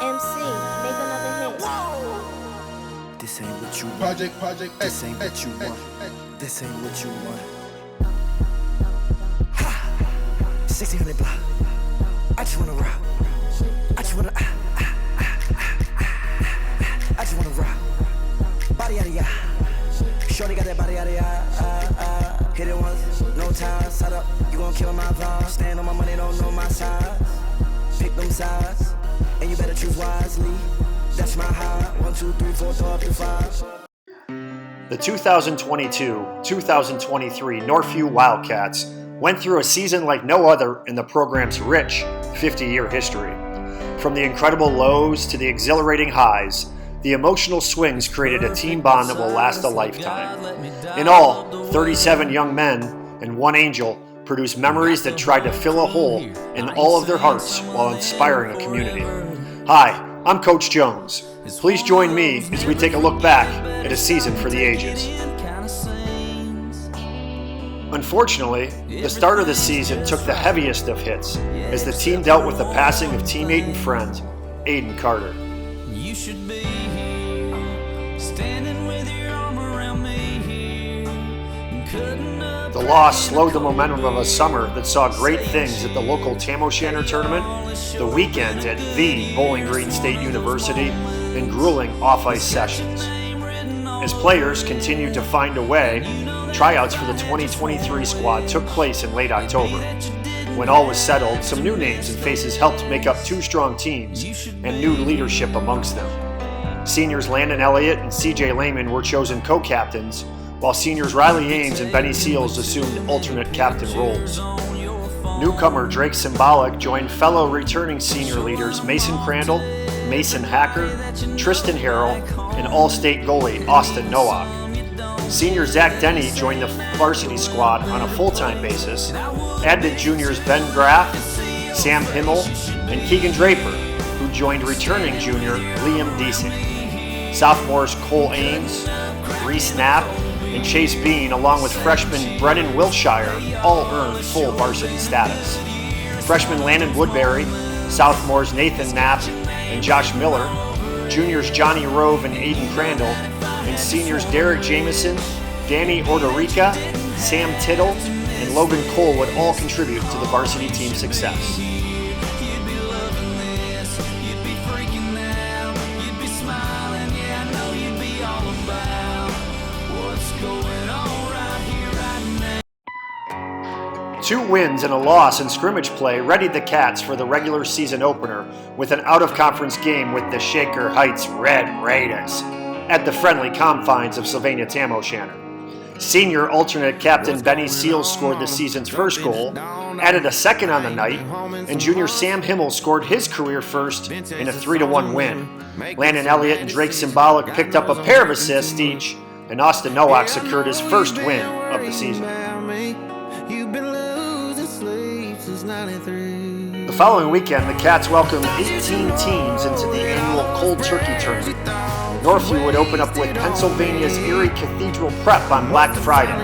MC, make another hit. This ain't what you want. Project. This ain't what you want. This ain't what you want. 1600 block. I just wanna rock. I just wanna I just wanna rock. Body yada yada. Shorty got that body yada yada. Hit it once, no time. Side up, you gon' kill my vibe. Stand on my money, don't know my size. Pick them sides, and you better choose wisely. That's my high. 1, 2, 3, 4, throw up to 5. The 2022-2023 Northview Wildcats went through a season like no other in the program's rich 50-year history. From the incredible lows to the exhilarating highs, the emotional swings created a team bond that will last a lifetime. In all, 37 young men and one angel produced memories that tried to fill a hole in all of their hearts while inspiring a community. Hi, I'm Coach Jones. Please join me as we take a look back at a season for the ages. Unfortunately, the start of the season took the heaviest of hits as the team dealt with the passing of teammate and friend, Aiden Carter. You should be here, standing with your arm around me here. The loss slowed the momentum of a summer that saw great things at the local Tam O'Shanter tournament, the weekend at the Bowling Green State University, and grueling off-ice sessions. As players continued to find a way, tryouts for the 2023 squad took place in late October. When all was settled, some new names and faces helped make up two strong teams and new leadership amongst them. Seniors Landon Elliott and CJ Lehman were chosen co-captains, while seniors Riley Ames and Benny Seals assumed alternate captain roles. Newcomer Drake Symbolic joined fellow returning senior leaders Mason Crandall, Mason Hacker, Tristan Harrell, and all-state goalie Austin Nowak. Senior Zach Denny joined the varsity squad on a full-time basis, added juniors Ben Graff, Sam Himmel, and Keegan Draper, who joined returning junior Liam Deasing. Sophomores Cole Ames, Reese Knapp, and Chase Bean, along with freshman Brennan Wilshire, all earned full varsity status. Freshman Landon Woodbury, sophomores Nathan Knapp and Josh Miller, juniors Johnny Rove and Aiden Crandall, and seniors Derek Jameson, Danny Ordorica, Sam Tittle, and Logan Cole would all contribute to the varsity team's success. Two wins and a loss in scrimmage play readied the Cats for the regular season opener with an out-of-conference game with the Shaker Heights Red Raiders at the friendly confines of Sylvania Tam O'Shanter. Senior alternate captain Benny Seals scored the season's first goal, added a second on the night, and junior Sam Himmel scored his career first in a 3-1 win. Landon Elliott and Drake Symbolic picked up a pair of assists each, and Austin Nowak secured his first win of the season. The following weekend, the Cats welcomed 18 teams into the annual Cold Turkey Tournament. Northview would open up with Pennsylvania's Erie Cathedral Prep on Black Friday.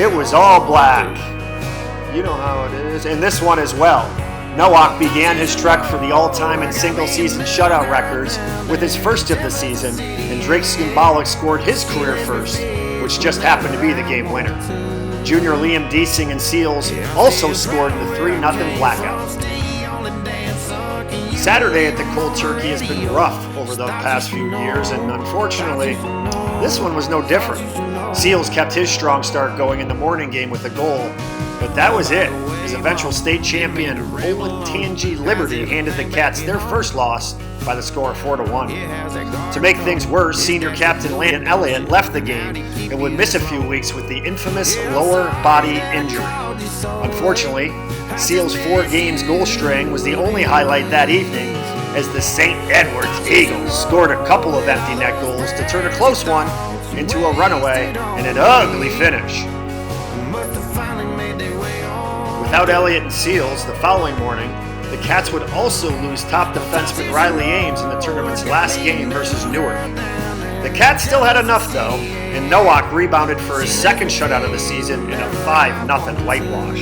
It was all black. You know how it is. And this one as well. Nowak began his trek for the all-time and single-season shutout records with his first of the season, and Drake Symbolic scored his career first, which just happened to be the game winner. Junior Liam Deasing and Seals also scored the 3-0 blackout. Saturday at the Cold Turkey has been rough over the past few years, and unfortunately, this one was no different. Seals kept his strong start going in the morning game with a goal, but that was it, as eventual state champion Olentangy Liberty handed the Cats their first loss by the score of 4-1. To make things worse, senior captain Landon Elliott left the game and would miss a few weeks with the infamous lower body injury. Unfortunately, Seals' 4 games goal string was the only highlight that evening, as the St. Edward's Eagles scored a couple of empty net goals to turn a close one into a runaway and an ugly finish. Without Elliott and Seals, the following morning, the Cats would also lose top defenseman Riley Ames in the tournament's last game versus Newark. The Cats still had enough though, and Nowak rebounded for his second shutout of the season in a 5-0 whitewash.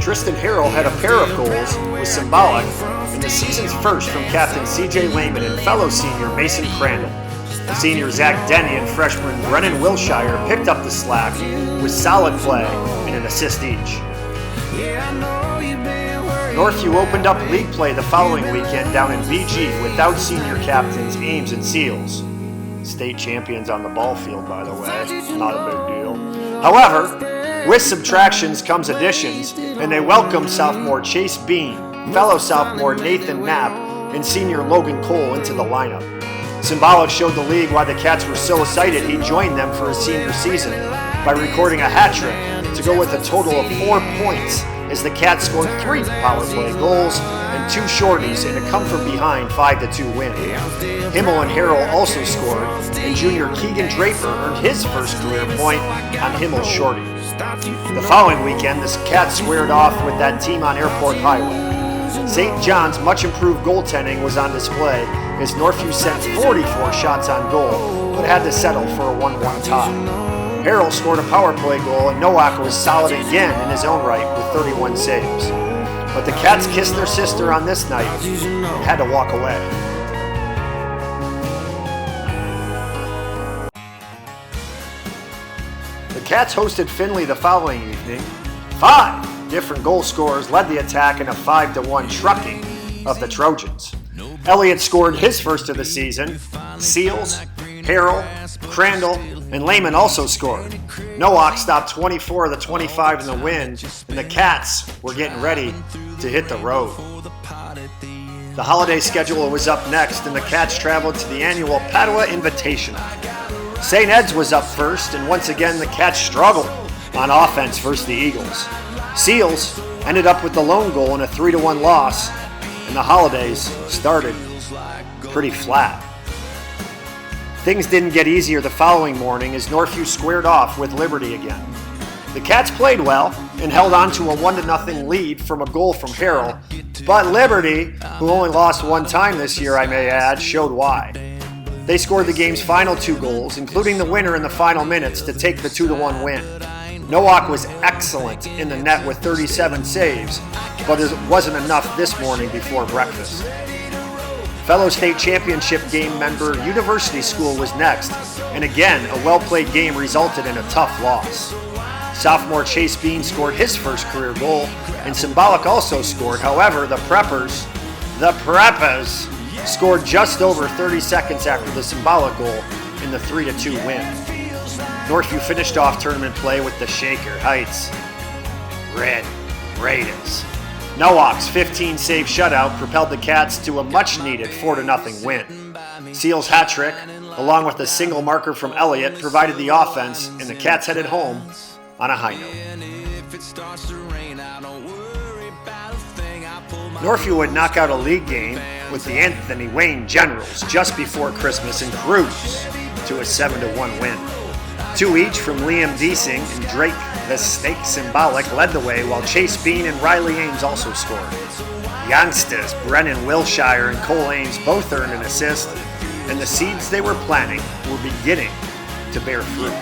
Tristan Harrell had a pair of goals with Symbolic and the season's first from captain CJ Lehman and fellow senior Mason Crandall. The senior Zach Denny and freshman Brennan Wilshire picked up the slack with solid play and an assist each. Northview opened up league play the following weekend down in BG without senior captains Ames and Seals. State champions on the ball field, by the way, not a big deal. However, with subtractions comes additions, and they welcomed sophomore Chase Bean, fellow sophomore Nathan Knapp, and senior Logan Cole into the lineup. Symbolic showed the league why the Cats were so excited he joined them for his senior season by recording a hat trick to go with a total of 4 points as the Cats scored 3 power play goals and 2 shorties in a come-from-behind 5-2 win. Himmel and Harrell also scored, and junior Keegan Draper earned his first career point on Himmel's shorty. The following weekend, the Cats squared off with that team on Airport Highway. St. John's much-improved goaltending was on display as Northview sent 44 shots on goal, but had to settle for a 1-1 tie. Harrell scored a power play goal, and Nowak was solid again in his own right with 31 saves. But the Cats kissed their sister on this night and had to walk away. The Cats hosted Findlay the following evening. 5 different goal scorers led the attack in a 5-1 trucking of the Trojans. Elliott scored his first of the season. Seals, Harrell, Crandall, and Lehman also scored. Nowak stopped 24 of the 25 in the win, and the Cats were getting ready to hit the road. The holiday schedule was up next, and the Cats traveled to the annual Padua Invitational. St. Ed's was up first, and once again the Cats struggled on offense versus the Eagles. Seals ended up with the lone goal in a 3-1 loss, and the holidays started pretty flat. Things didn't get easier the following morning as Northview squared off with Liberty again. The Cats played well and held on to a 1-0 lead from a goal from Harrell, but Liberty, who only lost 1 time this year I may add, showed why. They scored the game's final 2 goals, including the winner in the final minutes to take the 2-1 win. Nowak was excellent in the net with 37 saves, but it wasn't enough this morning before breakfast. Fellow state championship game member University School was next, and again, a well-played game resulted in a tough loss. Sophomore Chase Bean scored his first career goal, and Symbolic also scored. However, the Preppers scored just over 30 seconds after the Symbolic goal in the 3-2 win. Northview finished off tournament play with the Shaker Heights Red Raiders. Nowak's 15-save shutout propelled the Cats to a much-needed 4-0 win. Seals' hat trick, along with a single marker from Elliott, provided the offense, and the Cats headed home on a high note. Northview would knock out a league game with the Anthony Wayne Generals just before Christmas and cruise to a 7-1 win. 2 each from Liam Deasing and Drake the Snake Symbolic led the way, while Chase Bean and Riley Ames also scored. Youngsters Brennan Wilshire and Cole Ames both earned an assist, and the seeds they were planting were beginning to bear fruit.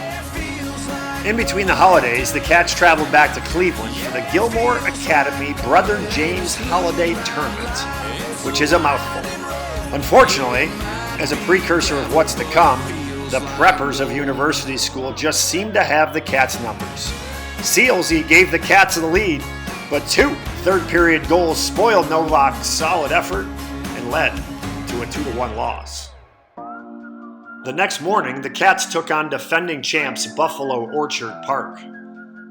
In between the holidays, the Cats traveled back to Cleveland for the Gilmore Academy Brother James Holiday Tournament, which is a mouthful. Unfortunately, as a precursor of what's to come, the Preppers of University School just seemed to have the Cats' numbers. Seals gave the Cats the lead, but 2 third-period goals spoiled Novak's solid effort and led to a 2-1 loss. The next morning, the Cats took on defending champs Buffalo Orchard Park.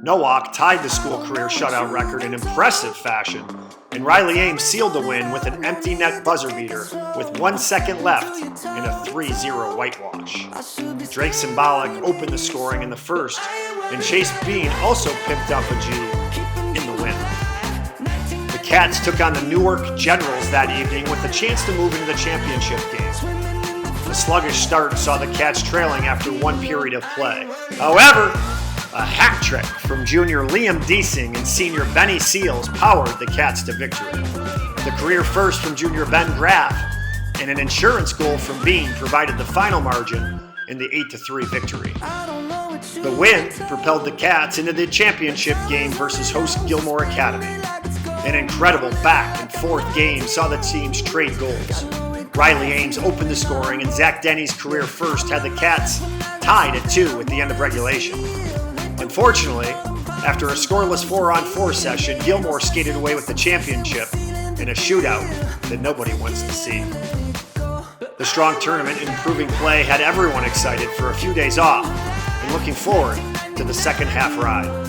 Nowak tied the school career shutout record in impressive fashion, and Riley Ames sealed the win with an empty net buzzer beater with 1 second left in a 3-0 whitewash. Drake Symbolic opened the scoring in the first, and Chase Bean also picked up a G in the win. The Cats took on the Newark Generals that evening with a chance to move into the championship game. The sluggish start saw the Cats trailing after 1 period of play. However, a hat trick from junior Liam Deasing and senior Benny Seals powered the Cats to victory. The career first from junior Ben Graff and an insurance goal from Bean provided the final margin in the 8-3 victory. The win propelled the Cats into the championship game versus host Gilmore Academy. An incredible back and forth game saw the teams trade goals. Riley Ames opened the scoring, and Zach Denny's career first had the Cats tied at 2 at the end of regulation. Unfortunately, after a scoreless 4-on-4 session, Gilmore skated away with the championship in a shootout that nobody wants to see. The strong tournament and improving play had everyone excited for a few days off and looking forward to the second half ride.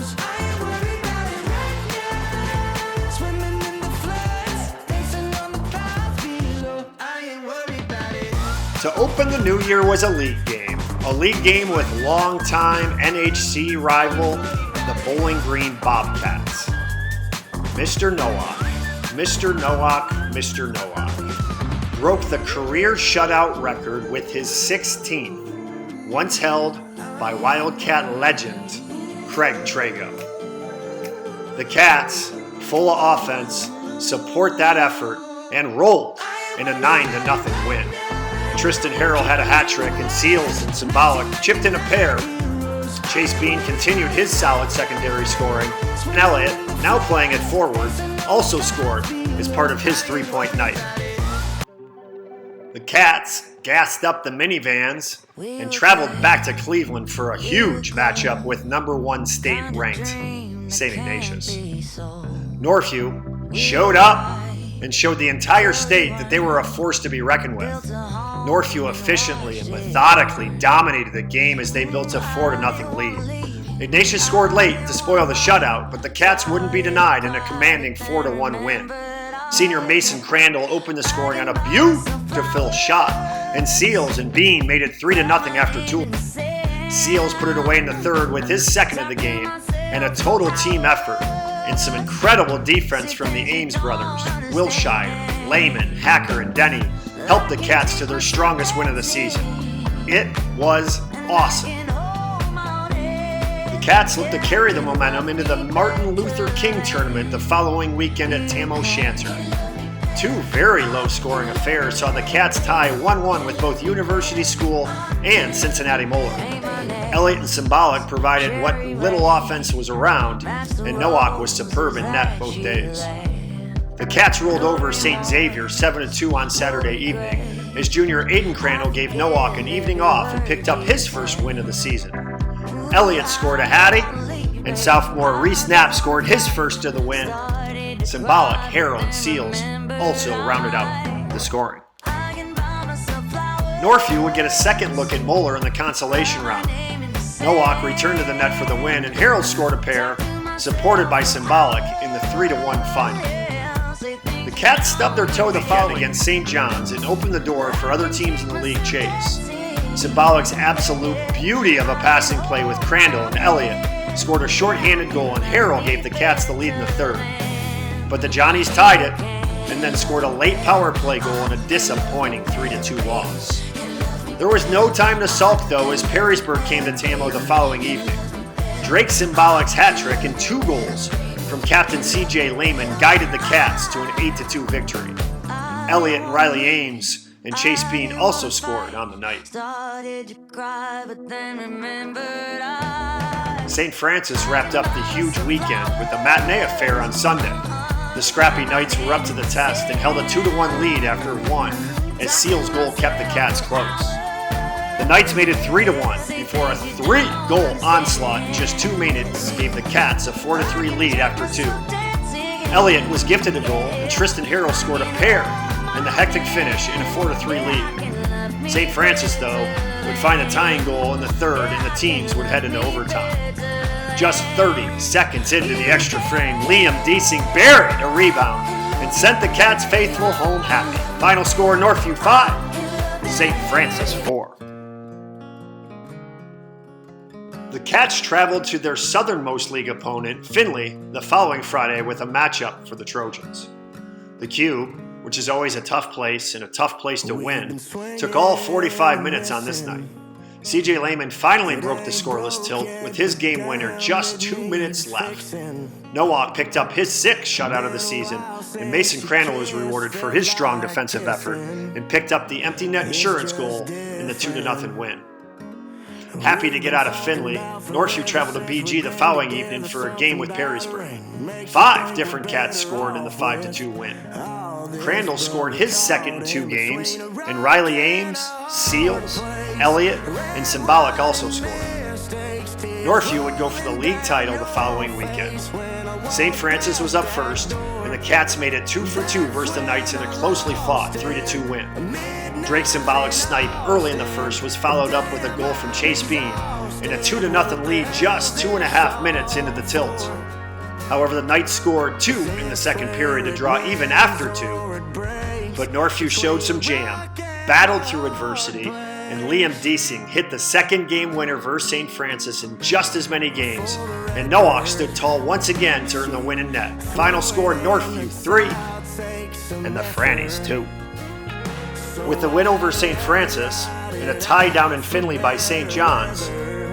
To open the new year was a league game with longtime NHC rival, the Bowling Green Bobcats. Mr. Nowak broke the career shutout record with his 16th, once held by Wildcat legend Craig Trago. The Cats, full of offense, support that effort and rolled in a 9-0 win. Tristan Harrell had a hat trick, and Seals and Symbolic chipped in a pair. Chase Bean continued his solid secondary scoring, and Elliott, now playing at forward, also scored as part of his 3-point night. The Cats gassed up the minivans and traveled back to Cleveland for a huge matchup with number 1 state-ranked St. Ignatius. Northview showed up and showed the entire state that they were a force to be reckoned with. Northview efficiently and methodically dominated the game as they built a 4-0 lead. Ignatius scored late to spoil the shutout, but the Cats wouldn't be denied in a commanding 4-1 win. Senior Mason Crandall opened the scoring on a beautiful shot, and Seals and Bean made it 3-0 after 2. Seals put it away in the third with his second of the game, and a total team effort and some incredible defense from the Ames brothers, Wilshire, Lehman, Hacker, and Denny, helped the Cats to their strongest win of the season. It was awesome. The Cats looked to carry the momentum into the Martin Luther King tournament the following weekend at Tam O'Shanter. 2 very low-scoring affairs saw the Cats tie 1-1 with both University School and Cincinnati Moeller. Elliott and Symbolic provided what little offense was around, and Nowak was superb in net both days. The Cats rolled over St. Xavier 7-2 on Saturday evening, as junior Aiden Crandall gave Nowak an evening off and picked up his first win of the season. Elliott scored a hattie, and sophomore Reese Knapp scored his first of the win. Symbolic, Harrell, and Seals also rounded out the scoring. Northview would get a second look at Moeller in the consolation round. Nowak returned to the net for the win, and Harrell scored a pair, supported by Symbolic, in the 3-1 final. The Cats stubbed their toe the following against St. John's and opened the door for other teams in the league chase. Symbolic's absolute beauty of a passing play with Crandall and Elliott scored a shorthanded goal, and Harrell gave the Cats the lead in the third. But the Johnnies tied it and then scored a late power play goal in a disappointing 3-2 loss. There was no time to sulk, though, as Perrysburg came to Tamo the following evening. Drake Symbolic's hat trick and 2 goals from captain C.J. Lehman guided the Cats to an 8-2 victory. Elliott and Riley Ames and Chase Bean also scored on the night. St. Francis wrapped up the huge weekend with the matinee affair on Sunday. The Scrappy Knights were up to the test and held a 2-1 lead after 1, as Seals' goal kept the Cats close. The Knights made it 3-1 before a 3-goal onslaught in just 2 minutes gave the Cats a 4-3 lead after 2. Elliott was gifted a goal, and Tristan Harrell scored a pair in the hectic finish in a 4-3 lead. St. Francis, though, would find a tying goal in the third, and the teams would head into overtime. Just 30 seconds into the extra frame, Liam Deasing buried a rebound and sent the Cats faithful home happy. Final score, Northview 5, St. Francis 4. The Cats traveled to their southernmost league opponent, Findlay, the following Friday with a matchup for the Trojans. The Cube, which is always a tough place and a tough place to win, took all 45 minutes on this night. C.J. Lehman finally broke the scoreless tilt with his game winner just 2 minutes left. Nowak picked up his 6th shutout of the season, and Mason Crandall was rewarded for his strong defensive effort and picked up the empty net insurance goal in the 2-0 win. Happy to get out of Findlay, Northview traveled to BG the following evening for a game with Perrysburg. 5 different Cats scored in the 5-2 win. Crandall scored his second in 2 games, and Riley Ames, Seals, Elliott, and Symbolic also scored. Northview would go for the league title the following weekend. St. Francis was up first, and the Cats made it 2 for 2 versus the Knights in a closely fought 3-2 win. Drake Symbolic's snipe early in the first was followed up with a goal from Chase Bean in a 2-0 lead just 2.5 minutes into the tilt. However, the Knights scored 2 in the second period to draw even after 2, but Northview showed some jam, battled through adversity, and Liam Deasing hit the second game winner versus St. Francis in just as many games, and Nowak stood tall once again to earn the win in net. Final score, Northview 3 and the Frannies 2. With the win over St. Francis and a tie down in Findlay by St. John's,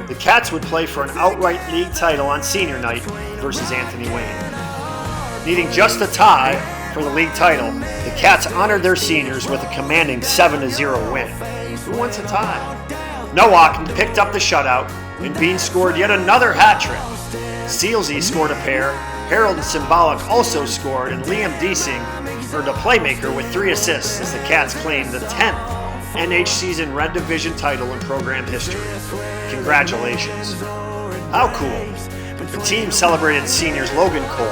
the Cats would play for an outright league title on senior night versus Anthony Wayne. Needing just a tie for the league title, the Cats honored their seniors with a commanding 7-0 win. Who wants a tie? Nowak picked up the shutout, and Bean scored yet another hat trick. Sealsy scored a pair, Harold and Symbolic also scored, and Liam Deasing earned a playmaker with 3 assists as the Cats claimed the 10th NH Season Red Division title in program history. Congratulations. How cool. The team celebrated seniors Logan Cole,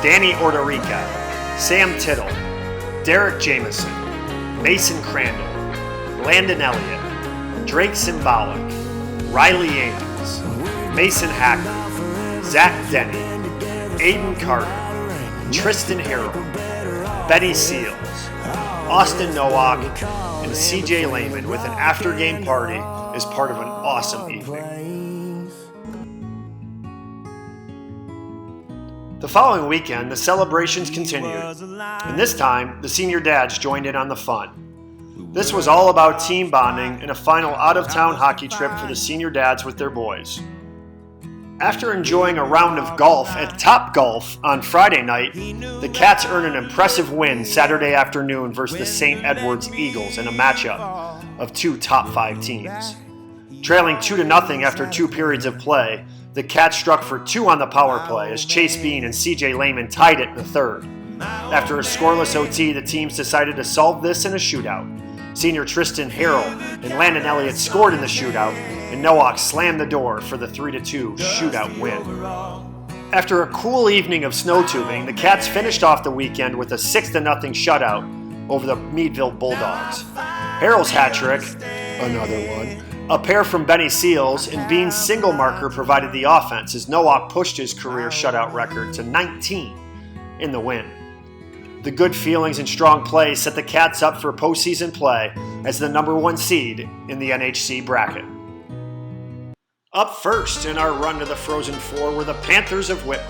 Danny Ordorica, Sam Tittle, Derek Jameson, Mason Crandall, Landon Elliott, Drake Symbolic, Riley Ames, Mason Hacker, Zach Denny, Aiden Carter, Tristan Harrell, Betty Seals, Austin Nowak, and CJ Lehman with an after-game party as part of an awesome evening. The following weekend, the celebrations continued, and this time, the senior dads joined in on the fun. This was all about team bonding and a final out-of-town hockey trip for the senior dads with their boys. After enjoying a round of golf at Top Golf on Friday night, the Cats earned an impressive win Saturday afternoon versus the St. Edwards Eagles in a matchup of 2 top 5 teams. Trailing 2-0 after 2 periods of play, the Cats struck for 2 on the power play as Chase Bean and CJ Lehman tied it in the third. After a scoreless OT, the teams decided to solve this in a shootout. Senior Tristan Harrell and Landon Elliott scored in the shootout, and Nowak slammed the door for the 3-2 shootout win. After a cool evening of snow tubing, the Cats finished off the weekend with a 6-0 shutout over the Meadville Bulldogs. Harrell's hat trick, another one, a pair from Benny Seals, and Bean's single marker provided the offense as Nowak pushed his career shutout record to 19 in the win. The good feelings and strong play set the Cats up for postseason play as the number 1 seed in the NHC bracket. Up first in our run to the Frozen Four were the Panthers of Whitman.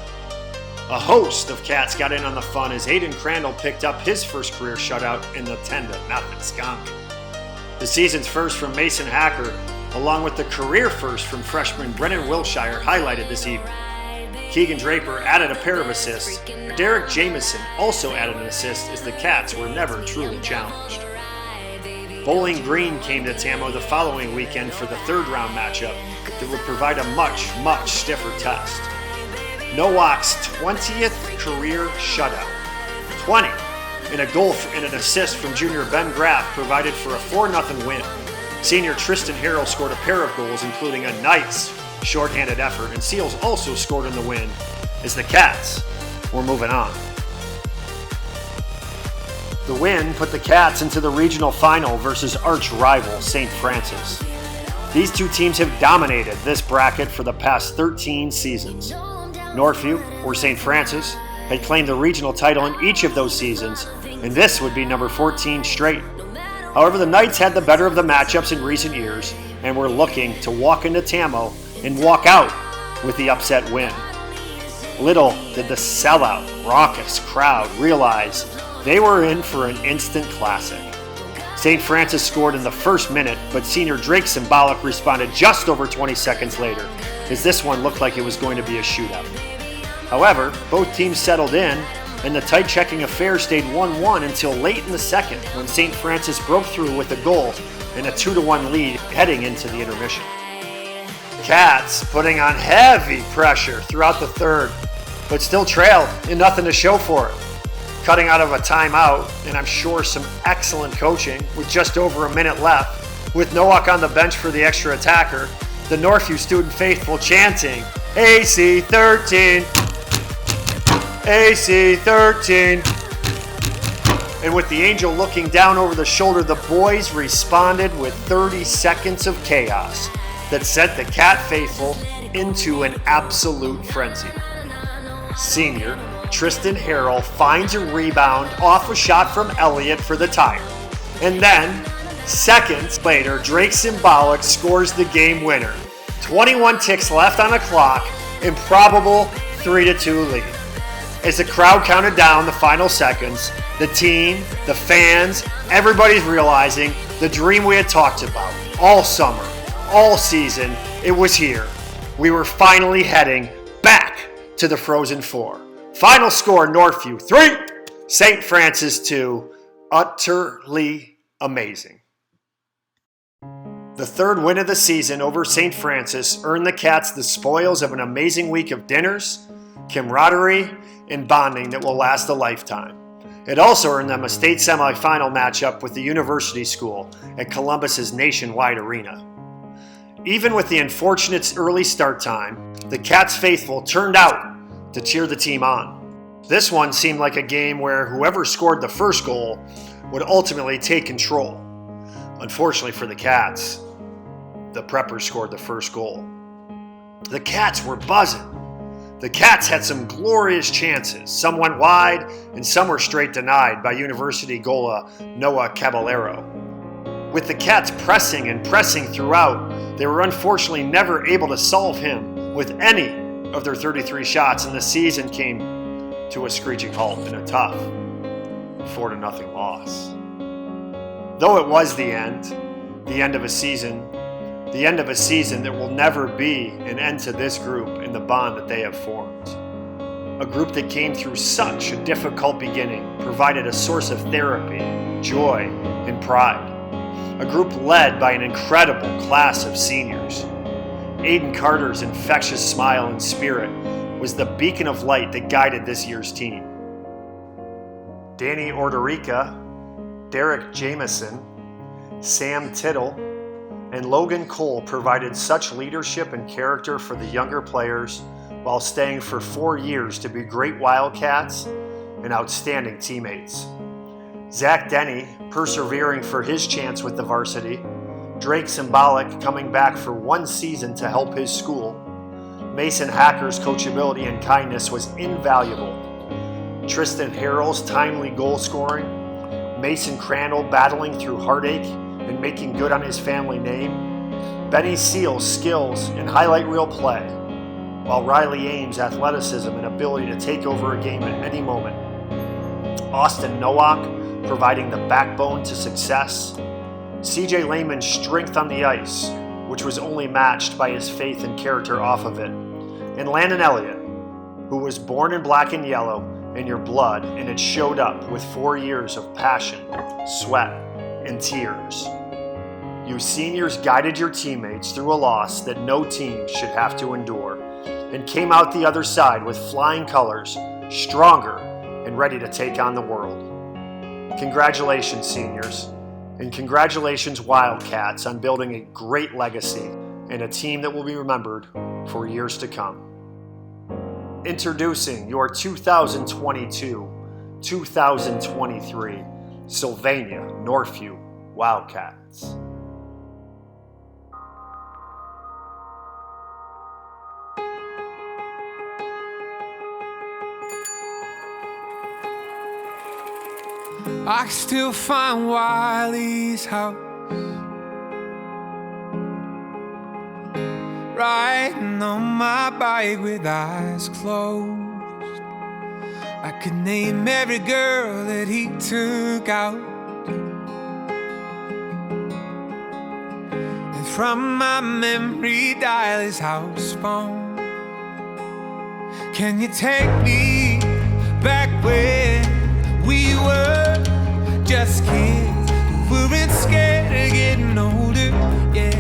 A host of Cats got in on the fun as Aiden Crandall picked up his first career shutout in the 10-0 skunk. The season's first from Mason Hacker, along with the career first from freshman Brennan Wilshire, highlighted this evening. Keegan Draper added a pair of assists. Derek Jameson also added an assist as the Cats were never truly challenged. Bowling Green came to Tamo the following weekend for the third-round matchup that would provide a much, much stiffer test. Nowak's 20th career shutout, 20, and a goal and an assist from junior Ben Graff provided for a 4-0 win. Senior Tristan Harrell scored a pair of goals, including a nice shorthanded effort, and Seals also scored in the win as the Cats were moving on. The win put the Cats into the regional final versus arch rival St. Francis. These two teams have dominated this bracket for the past 13 seasons. Northview, or St. Francis, had claimed the regional title in each of those seasons, and this would be number 14 straight. However, the Knights had the better of the matchups in recent years and were looking to walk into Tamo and walk out with the upset win. Little did the sellout, raucous crowd realize they were in for an instant classic. St. Francis scored in the first minute, but senior Drake Symbolic responded just over 20 seconds later, as this one looked like it was going to be a shootout. However, both teams settled in, and the tight checking affair stayed 1-1 until late in the second, when St. Francis broke through with a goal and a 2-1 lead heading into the intermission. Cats putting on heavy pressure throughout the third, but still trailed and nothing to show for it. Cutting out of a timeout, and I'm sure some excellent coaching with just over a minute left, with Nowak on the bench for the extra attacker, the Northview student faithful chanting, AC 13, AC 13. And with the Angel looking down over the shoulder, the boys responded with 30 seconds of chaos that sent the Cat faithful into an absolute frenzy. Senior Tristan Harrell finds a rebound off a shot from Elliott for the tie. And then, seconds later, Drake Symbolic scores the game winner. 21 ticks left on the clock, improbable 3-2 lead. As the crowd counted down the final seconds, the team, the fans, everybody's realizing the dream we had talked about all summer, all season, it was here. We were finally heading back to the Frozen Four. Final score, Northview 3, St. Francis 2. Utterly amazing. The third win of the season over St. Francis earned the Cats the spoils of an amazing week of dinners, camaraderie, and bonding that will last a lifetime. It also earned them a state semifinal matchup with the University School at Columbus's nationwide arena. Even with the unfortunate early start time, the Cats faithful turned out to cheer the team on. This one seemed like a game where whoever scored the first goal would ultimately take control. Unfortunately for the Cats, the Preppers scored the first goal. The Cats were buzzing. The Cats had some glorious chances. Some went wide and some were straight denied by University goalie Noah Caballero. With the Cats pressing and pressing throughout, they were unfortunately never able to solve him with any of their 33 shots, and the season came to a screeching halt in a tough 4-0 loss. Though it was the end of a season, that will never be an end to this group and the bond that they have formed. A group that came through such a difficult beginning, provided a source of therapy, joy, and pride. A group led by an incredible class of seniors. Aiden Carter's infectious smile and spirit was the beacon of light that guided this year's team. Danny Orderica, Derek Jameson, Sam Tittle, and Logan Cole provided such leadership and character for the younger players while staying for 4 years to be great Wildcats and outstanding teammates. Zach Denny persevering for his chance with the varsity, Drake Symbolic coming back for 1 season to help his school. Mason Hacker's coachability and kindness was invaluable. Tristan Harrell's timely goal scoring, Mason Crandall battling through heartache and making good on his family name, Benny Seal's skills and highlight reel play, while Riley Ames' athleticism and ability to take over a game at any moment. Austin Nowak providing the backbone to success, CJ Lehman's strength on the ice, which was only matched by his faith and character off of it, and Landon Elliott, who was born in black and yellow in your blood, and it showed up with 4 years of passion, sweat, and tears. You seniors guided your teammates through a loss that no team should have to endure, and came out the other side with flying colors, stronger and ready to take on the world. Congratulations, seniors. And congratulations, Wildcats, on building a great legacy and a team that will be remembered for years to come. Introducing your 2022-2023 Sylvania Northview Wildcats. I still find Wiley's house, riding on my bike with eyes closed. I could name every girl that he took out, and from my memory dial his house phone. Can you take me back when we were just kids, we weren't scared of getting older, yeah.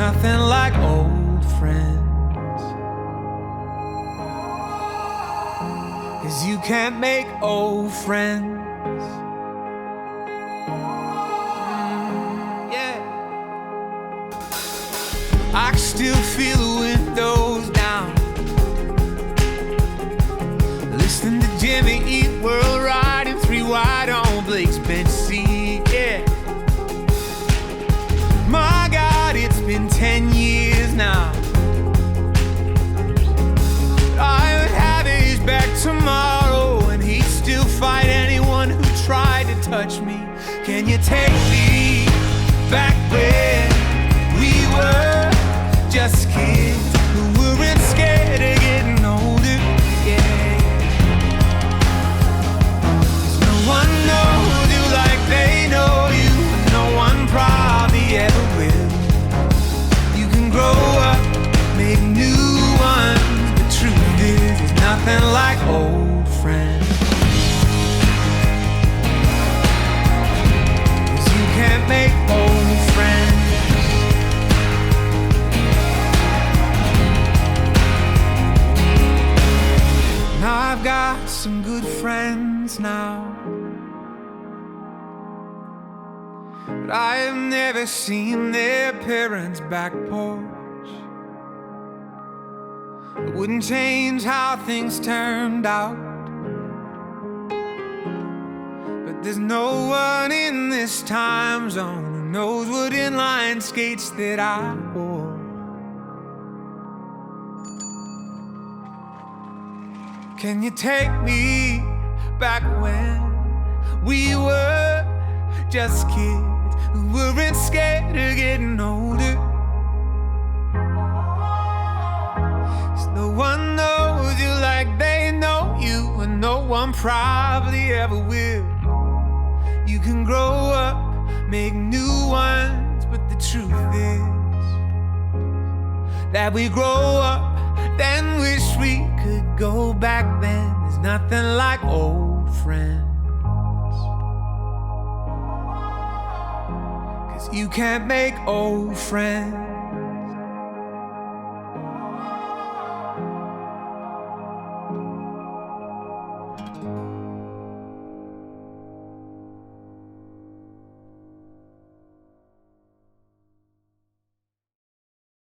nothing like old friends. 'Cause you can't make old friends. Yeah. I can still feel the windows down, listening to Jimmy Eat World, riding 3 wide on Blake's bench seat. Yeah. My God, it's been 10 years now. I would have his back tomorrow, and he'd still fight anyone who tried to touch me. Can you take me back when we were just kids who weren't scared of getting older? Yeah. 'Cause no one knows you like they know you, and no one probably ever will. You can grow up, make new ones. The truth is, there's nothing like old friends. 'Cause you can't make old friends. Now I've got some good friends now, but I have never seen their parents' back porch. It wouldn't change how things turned out, but there's no one in this time zone who knows what inline skates that I wore. Can you take me back when we were just kids who weren't scared of getting older? 'Cause no one knows you like they know you, and no one probably ever will. You can grow up, make new ones, but the truth is that we grow up, then wish we could go back then. There's nothing like old friends. 'Cause you can't make old friends.